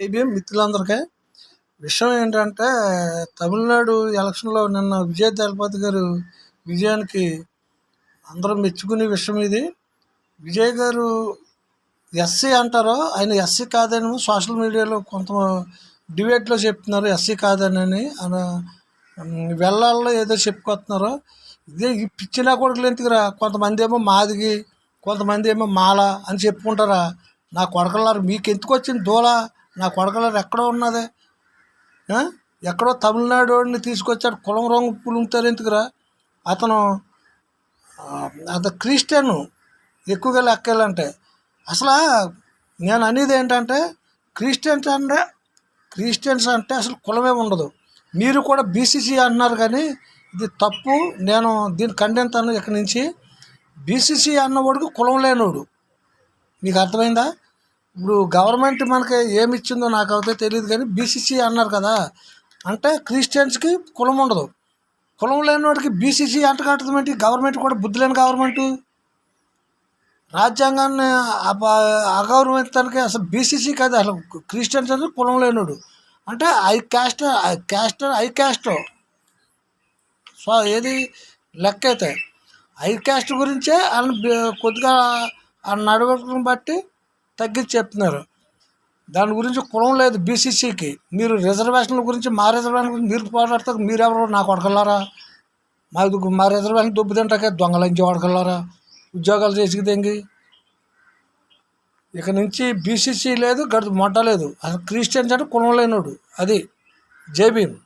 ABM మిత్రులందరికీ విషయం ఏంటంటే, తమిళనాడు ఎలక్షన్లో నిన్న విజయ్ దళపతి గారు విజయానికి అందరూ మెచ్చుకునే విషయం ఇది. విజయ్ గారు ఎస్సీ అంటారు, ఆయన ఎస్సీ కాదని సోషల్ మీడియాలో కొంత డిబేట్లో చెప్తున్నారు. ఎస్సీ కాదని వెళ్ళాల్లో ఏదో చెప్పుకొస్తున్నారు. ఇదే ఈ పిచ్చిన కొడుకులు ఎందుకురా? కొంతమంది ఏమో మాదిగి, కొంతమంది ఏమో మాల అని చెప్పుకుంటారా? నా కొడకలారు మీకు ఎందుకు వచ్చింది దూల? నా కొడకలారు ఎక్కడో ఉన్నది, ఎక్కడో తమిళనాడు వాడిని తీసుకొచ్చాడు. కులం రంగు పులుముతారు ఎందుకురా? అతను క్రిస్టియన్ ఎక్కువగా లెక్కాలంటే. అసలు నేను అనేది ఏంటంటే, క్రిస్టియన్స్ అంటే అసలు కులమే ఉండదు. మీరు కూడా బీసీసీ అంటున్నారు, కానీ ఇది తప్పు. నేను దీన్ని ఖండిస్తాను. ఇక్కడి నుంచి బీసీసీ అన్నవాడికి కులం లేనివాడు. మీకు అర్థమైందా? ఇప్పుడు గవర్నమెంట్ మనకి ఏమి ఇచ్చిందో నాకు అయితే తెలియదు, కానీ బీసీసీ అన్నారు కదా, అంటే క్రిస్టియన్స్కి కులం ఉండదు. కులం లేని వాడికి బీసీసీ అంటగట్టడం ఏంటి? గవర్నమెంట్ కూడా బుద్ధి లేని గవర్నమెంటు. రాజ్యాంగాన్ని అగౌరవించడానికి అసలు బీసీసీ కాదు, అసలు క్రిస్టియన్స్ అంటే కులం లేనివాడు. అంటే ఐ క్యాస్ట్ సో ఏది లెక్క అయితే ఐ క్యాస్ట్ గురించే కొద్దిగా ఆ నడవడికను బట్టి తగ్గించి చెప్తున్నారు. దాని గురించి కులం లేదు బీసీసీకి. మీరు రిజర్వేషన్ల గురించి, మా రిజర్వేషన్ గురించి మీరు పోరాడతారు. మీరెవరు నా కొడకల్లారా? మా రిజర్వేషన్ దుబ్బు తింటాకే దొంగలంచి కొడకల్లారా, ఉద్యోగాలు చేసి తెంగి. ఇక నుంచి బీసీసీ లేదు, గడుపు మొట్ట లేదు. అసలు క్రిస్టియన్స్ అంటే కులం లేనోడు. అది జై భీమ్.